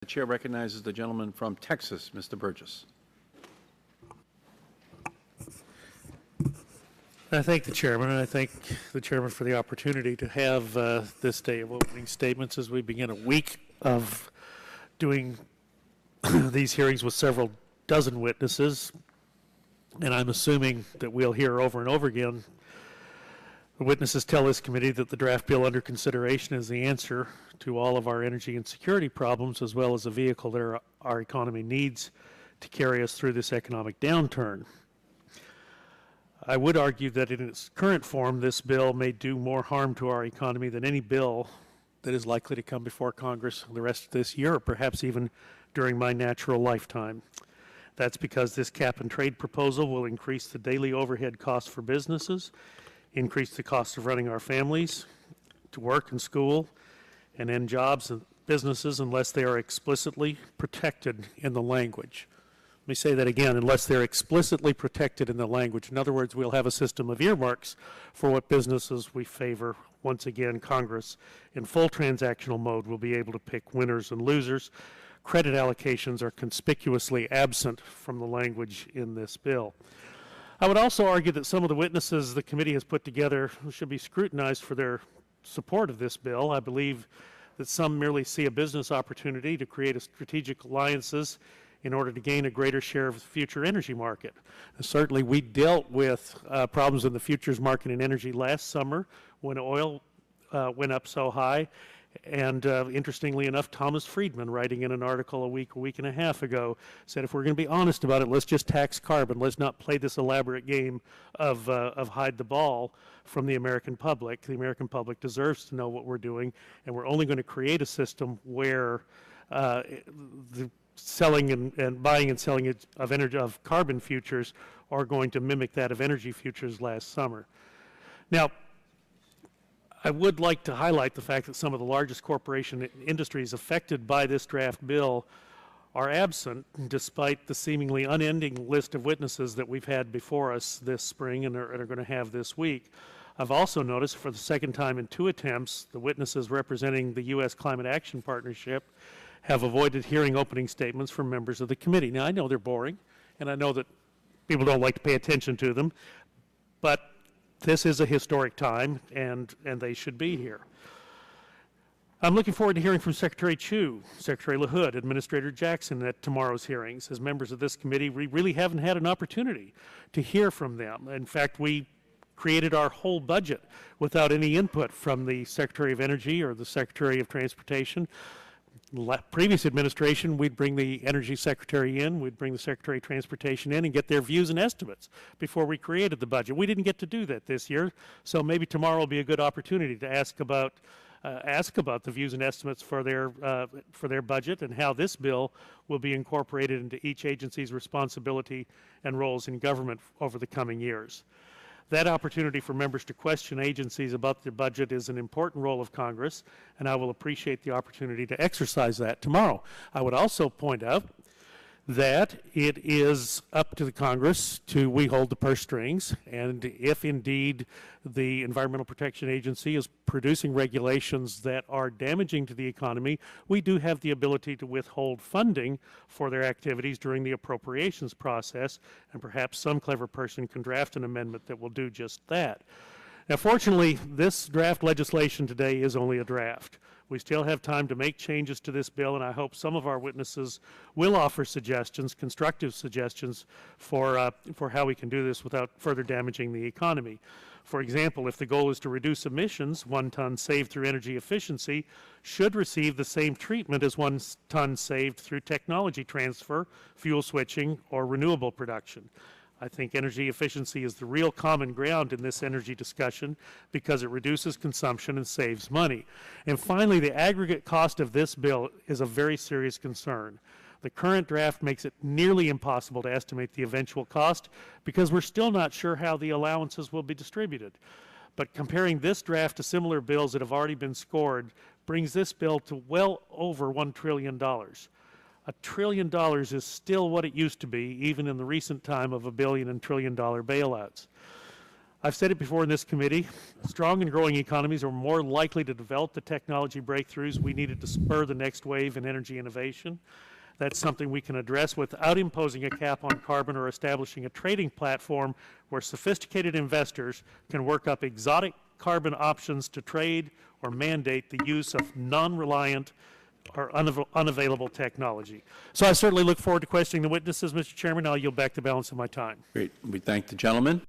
The Chair recognizes the gentleman from Texas, Mr. Burgess. I thank the Chairman, and I thank the Chairman for the opportunity to have this day of opening statements as we begin a week of doing these hearings with several dozen witnesses. And I'm assuming that we'll hear over and over again the witnesses tell this committee that the draft bill under consideration is the answer to all of our energy and security problems, as well as a vehicle that our economy needs to carry us through this economic downturn. I would argue that in its current form, this bill may do more harm to our economy than any bill that is likely to come before Congress the rest of this year, or perhaps even during my natural lifetime. That's because this cap and trade proposal will increase the daily overhead costs for businesses, increase the cost of running our families to work and school, and end jobs and businesses unless they are explicitly protected in the language. Let me say that again, unless they're explicitly protected in the language. In other words, we'll have a system of earmarks for what businesses we favor. Once again, Congress, in full transactional mode, will be able to pick winners and losers. Credit allocations are conspicuously absent from the language in this bill. I would also argue that some of the witnesses the committee has put together should be scrutinized for their support of this bill. I believe that some merely see a business opportunity to create strategic alliances in order to gain a greater share of the future energy market. Certainly, we dealt with problems in the futures market in energy last summer when oil went up so high. And interestingly enough, Thomas Friedman, writing in an article a week and a half ago, said if we're going to be honest about it, let's just tax carbon. Let's not play this elaborate game of hide the ball from the American public. The American public deserves to know what we're doing, and we're only going to create a system where the selling and buying and selling of carbon futures are going to mimic that of energy futures last summer. Now, I would like to highlight the fact that some of the largest corporation industries affected by this draft bill are absent, despite the seemingly unending list of witnesses that we've had before us this spring and are going to have this week. I've also noticed for the second time in 2 attempts, the witnesses representing the U.S. Climate Action Partnership have avoided hearing opening statements from members of the committee. Now, I know they're boring, and I know that people don't like to pay attention to them, but this is a historic time, and they should be here. I'm looking forward to hearing from Secretary Chu, Secretary LaHood, Administrator Jackson at tomorrow's hearings. As members of this committee, we really haven't had an opportunity to hear from them. In fact, we created our whole budget without any input from the Secretary of Energy or the Secretary of Transportation. Previous administration, we'd bring the Energy Secretary in, we'd bring the Secretary of Transportation in and get their views and estimates before we created the budget. We didn't get to do that this year, so maybe tomorrow will be a good opportunity to ask about the views and estimates for their budget and how this bill will be incorporated into each agency's responsibility and roles in government over the coming years. That opportunity for members to question agencies about their budget is an important role of Congress, and I will appreciate the opportunity to exercise that tomorrow. I would also point out that it is up to the Congress we hold the purse strings, and if indeed the Environmental Protection Agency is producing regulations that are damaging to the economy, we do have the ability to withhold funding for their activities during the appropriations process, and perhaps some clever person can draft an amendment that will do just that. Now, fortunately, this draft legislation today is only a draft. We still have time to make changes to this bill, and I hope some of our witnesses will offer suggestions, constructive suggestions, for how we can do this without further damaging the economy. For example, if the goal is to reduce emissions, 1 ton saved through energy efficiency should receive the same treatment as 1 ton saved through technology transfer, fuel switching, or renewable production. I think energy efficiency is the real common ground in this energy discussion because it reduces consumption and saves money. And finally, the aggregate cost of this bill is a very serious concern. The current draft makes it nearly impossible to estimate the eventual cost because we're still not sure how the allowances will be distributed. But comparing this draft to similar bills that have already been scored brings this bill to well over $1 trillion. $1 trillion is still what it used to be, even in the recent time of $1 billion and $1 trillion bailouts. I've said it before in this committee, strong and growing economies are more likely to develop the technology breakthroughs we needed to spur the next wave in energy innovation. That's something we can address without imposing a cap on carbon or establishing a trading platform where sophisticated investors can work up exotic carbon options to trade or mandate the use of non-reliant or unavailable technology. So I certainly look forward to questioning the witnesses, Mr. Chairman. I'll yield back the balance of my time. Great. We thank the gentleman.